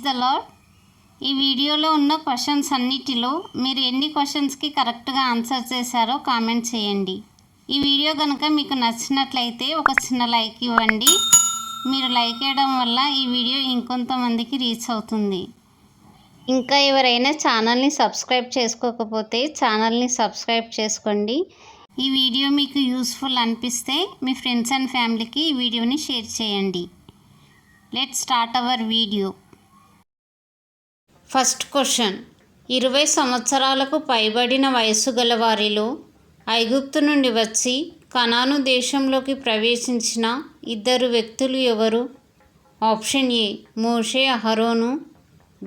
The lord. ఈ వీడియోలో ఉన్న క్వశ్చన్స్ అన్నిటిలో మీరు ఎన్ని క్వశ్చన్స్కి కరెక్ట్గా ఆన్సర్ చేశారో కామెంట్ చేయండి. ఈ వీడియో కనుక మీకు నచ్చినట్లయితే ఒక చిన్న లైక్ ఇవ్వండి. మీరు లైక్ చేయడం వల్ల ఈ వీడియో ఇంకొంతమందికి రీచ్ అవుతుంది. ఇంకా ఎవరైనా ఛానల్ని సబ్స్క్రైబ్ చేసుకోకపోతే ఛానల్ని సబ్స్క్రైబ్ చేసుకోండి. ఈ వీడియో మీకు యూస్ఫుల్ అనిపిస్తే మీ ఫ్రెండ్స్ అండ్ ఫ్యామిలీకి ఈ వీడియోని షేర్ చేయండి. Let's start our video. First question. 20 సంవత్సరాలకు పైబడిన వయస్సు గల వారిలో ఐగుప్తు నుండి వచ్చి కనాను దేశంలోకి ప్రవేశించిన ఇద్దరు వ్యక్తులు ఎవరు? ఆప్షన్ ఏ మోషే అహరోను,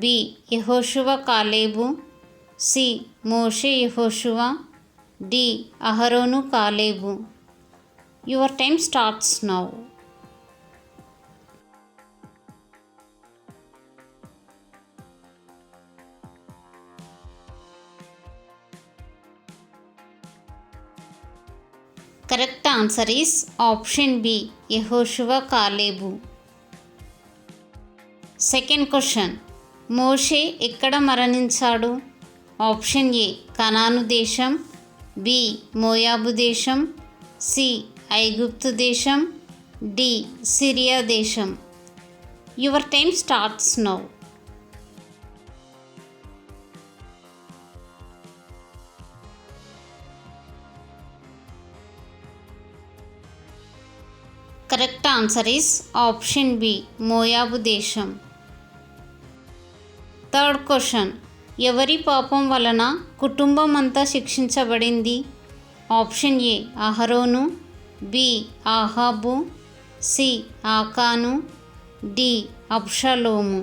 బి యెహోషువ కాలేబు, సి మోషే యెహోషువ, డి అహరోను కాలేబు. Your time starts now. Correct answer is option B యెహోషువ కాలేబు. Second question. మోషే ఎక్కడ మరణించాడు? ఆప్షన్ ఏ కనాను దేశం, బి మోయాబు దేశం, సి ఐగుప్తు దేశం, డి సిరియా దేశం. Your time starts now. Correct answer is option B మోయాబు దేశం. Third question. ఎవరి పాపం వలన కుటుంబం అంతా శిక్షించబడింది? ఆప్షన్ ఏ అహరోను, బి ఆహాబు, సి ఆకాను, డి అబ్షలోము.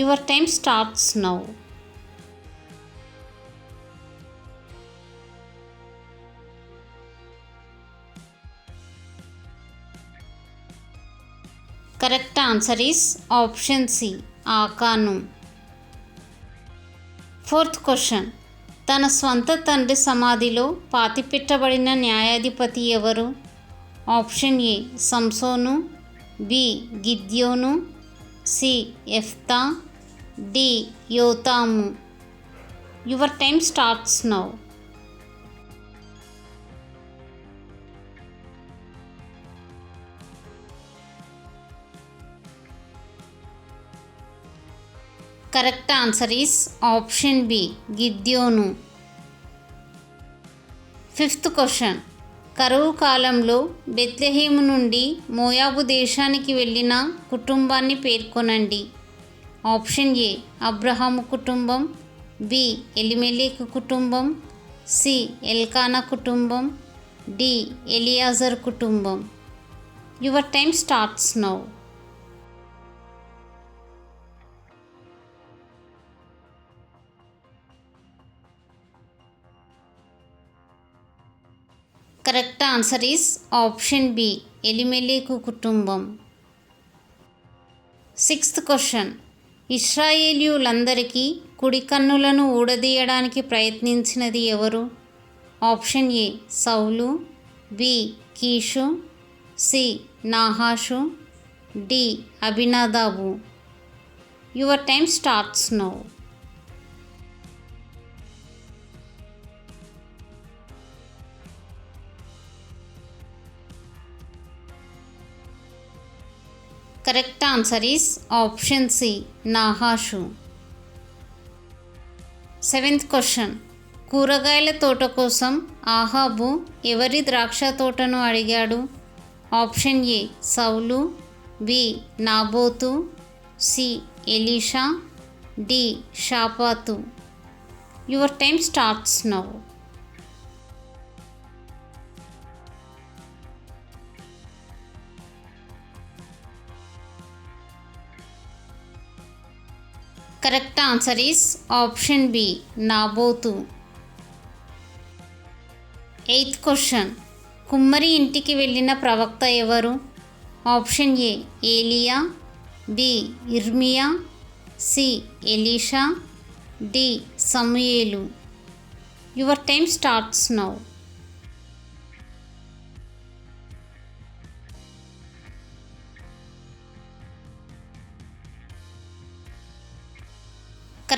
Your time starts now. Correct answer is option C ఆకాను. Fourth question. తన స్వంత తండ్రి సమాధిలో పాతిపెట్టబడిన న్యాయాధిపతి ఎవరు? ఆప్షన్ ఏ సంసోను, బి గిద్యోను, సి యెఫ్తా, డి యోతాము. Your time starts now. Correct answer is option B గిద్యోను. Fifth question. కరువు కాలంలో బెత్లెహేము నుండి మోయాబు దేశానికి వెళ్ళిన కుటుంబాన్ని పేర్కొనండి. ఆప్షన్ ఏ అబ్రహాము కుటుంబం, బి ఎలిమెలెకు కుటుంబం, సి ఎల్కానా కుటుంబం, డి ఎలియాజర్ కుటుంబం. Your time starts now. Correct answer is option B ఎలిమెలెకు కుటుంబం. Sixth question. ఇశ్రాయేలీయులందరికీ కుడి కన్నులను ఊడదీయడానికి ప్రయత్నించినది ఎవరు? ఆప్షన్ ఏ సౌలు, బి కీషు, సి నాహాషు, డి అబినాదాబు. Your time starts now. Correct answer is option C నాహాషు. Seventh question. కూరగాయల తోట కోసం ఆహాబు ఎవరి ద్రాక్ష తోటను అడిగాడు? ఆప్షన్ ఏ సౌలు, బి నాబోతు, సి ఎలీషా, డి షాపాతు. Your time starts now. Correct answer is option B Naboth. Eighth question. కుమ్మరి ఇంటికి వెళ్ళిన ప్రవక్త ఎవరు? ఆప్షన్ ఏ ఏలియా, బి ఇర్మియా, సి ఎలీషా, డి సమూయేలు. Your time starts now.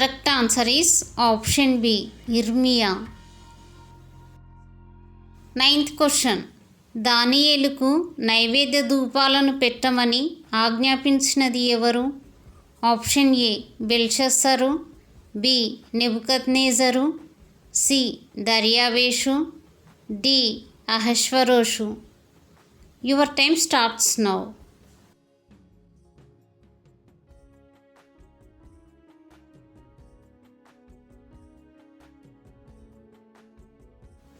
Correct answer is option B ఇర్మియా. 9th క్వశ్చన్, దానియేలుకు నైవేద్య ధూపాలను పెట్టమని ఆజ్ఞాపించినది ఎవరు? ఆప్షన్ ఏ బెల్షస్సరు, బి నెబుకద్నెజరు, సి దర్యావేషు, డి అహష్వరోషు. Your time starts now.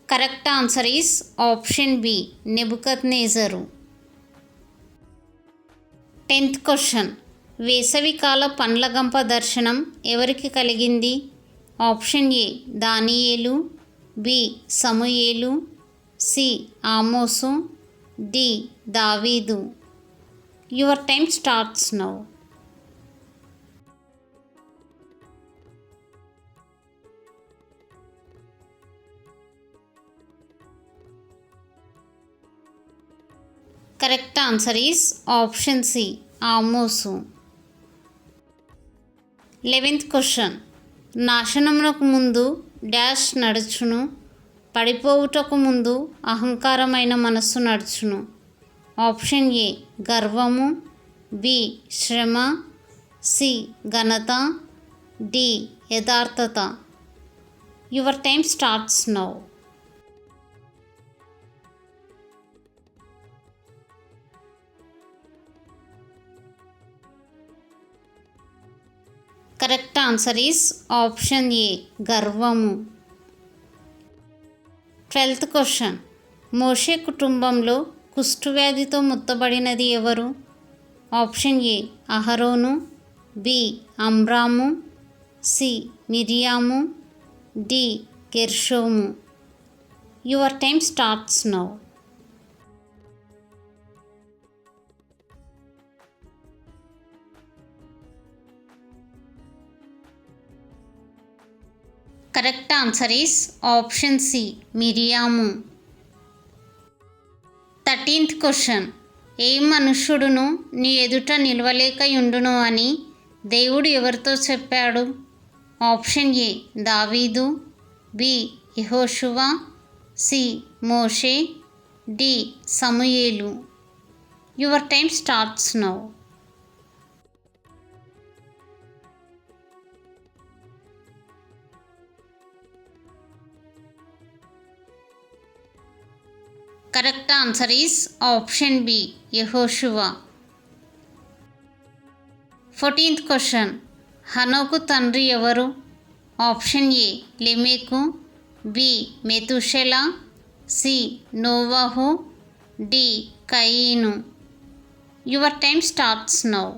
Correct answer is option B నెబుకద్నెజరు. 10th క్వశ్చన్, వేసవికాల పండ్ల గంప దర్శనం ఎవరికి కలిగింది? ఆప్షన్ ఏ దానియేలు, బి సమూయేలు, సి ఆమోసు, డి దావీదు. Your time starts now. Correct answer is option C Amos. 11th question, నాశనమునకు ముందు డాష్ నడుచును, పడిపోవుటకు ముందు అహంకారమైన మనస్సు నడుచును. ఆప్షన్ ఏ గర్వము, బి శ్రమ, సి ఘనత, డి యథార్థత. Your time starts now. Correct answer is option ఏ గర్వము. 12th క్వశ్చన్, మోషే కుటుంబంలో కుష్ఠవ్యాధితో ముత్తబడినది ఎవరు? ఆప్షన్ ఏ అహరోను, బి అమ్రాము, సి మిరియాము, డి గెర్షోము. Your time starts now. Correct answer is option C మిరియాము. 13th క్వశ్చన్, ఏ మనుష్యుడును నీ ఎదుట నిలవలేకయుండును అని దేవుడు ఎవరితో చెప్పాడు? ఆప్షన్ ఏ దావీదు, బి యెహోషువ, సి మోషే, డి సమూయేలు. Your time starts now. Correct answer is option B యెహోషువ. 14th క్వశ్చన్, హనోకు తండ్రి ఎవరు? ఆప్షన్ ఏ లెమెకు, బి మెతుషెల, సి నోవహు, డి కయీను. Your time starts now.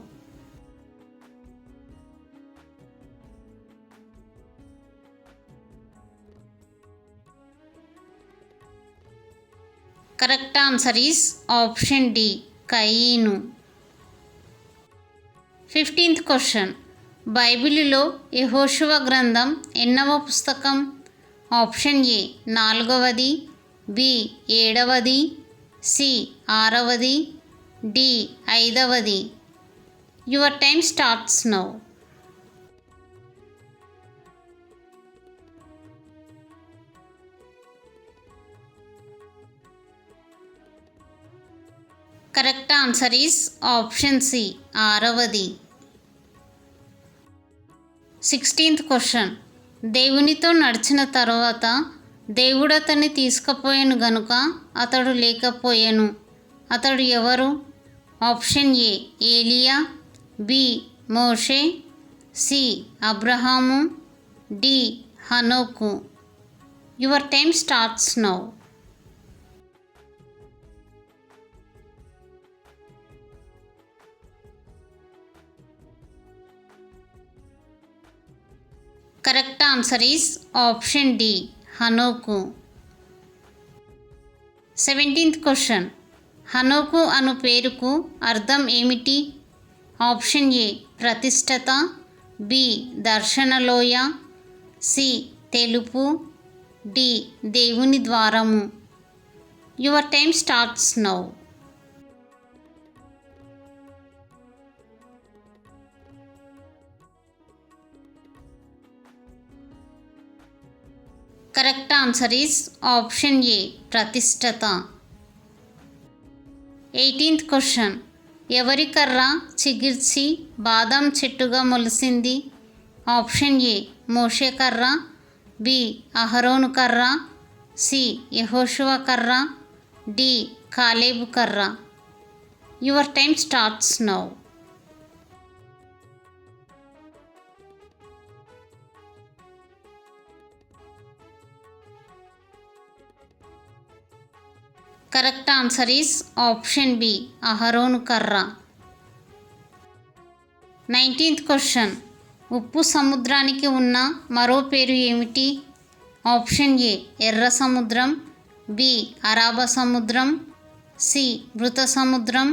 Correct answer is option D కయీను. 15th క్వశ్చన్, బైబిలులో యెహోషువ గ్రంథం ఎన్నవ పుస్తకం? ఆప్షన్ ఏ 4వది, బి 7వది, సి 6వది, డి 5వది. Your time starts now. Correct answer is option C 6వది. 16th క్వశ్చన్, దేవునితో నడిచిన తరువాత దేవుడు అతన్ని తీసుకుపోయాను గనుక అతడు లేకపోయాను. అతడు ఎవరు? ఆప్షన్ ఏ ఏలియా, బి మోషే, సి అబ్రహాము, డి హనోకు. Your time starts now. Correct answer is option D హనోకు. 17th క్వశ్చన్, హనోకు అను పేరుకు అర్థం ఏమిటి? ఆప్షన్ ఏ ప్రతిష్టత, బి దర్శనలోయ, సి తెలుపు, డి దేవుని ద్వారము. Your time starts now. Correct answer is option A ప్రతిష్టత. 18th question. ఎవరి కర్ర చిగిర్చి బాదం చెట్టుగా మొలిసింది? ఆప్షన్ ఏ మోషే కర్ర, బి అహరోను కర్ర, సి యెహోషువ కర్ర, డి కాలేబు కర్ర. Your time starts now. Correct answer is option B Aaron కర్ర. 19th question. ఉప్పు సముద్రానికి ఉన్న మరో పేరు ఏమిటి? ఆప్షన్ ఏ ఎర్ర సముద్రం, బి అరాబా సముద్రం, సి మృత సముద్రం,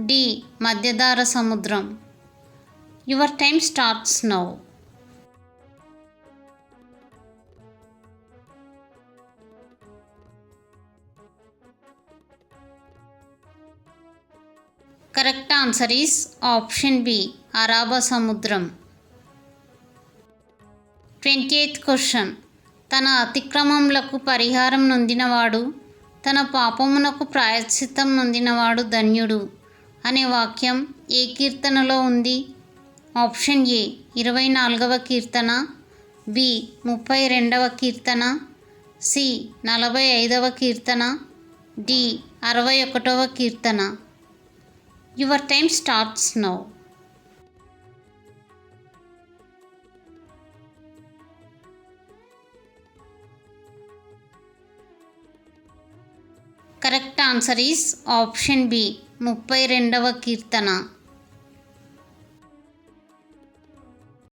డి మధ్యధరా సముద్రం. Your time starts now. Correct answer is option B అరాబా సముద్రం. 20th question. తన అతిక్రమములకు పరిహారం నొందినవాడు, తన పాపమునకు ప్రాయశ్చిత్తం నొందినవాడు ధన్యుడు అనే వాక్యం ఏ కీర్తనలో ఉంది? ఆప్షన్ ఏ 24వ కీర్తన, బి 32వ కీర్తన, సి 45వ కీర్తన, డి 61వ కీర్తన. Your time starts now. Correct answer is option B 32వ కీర్తన.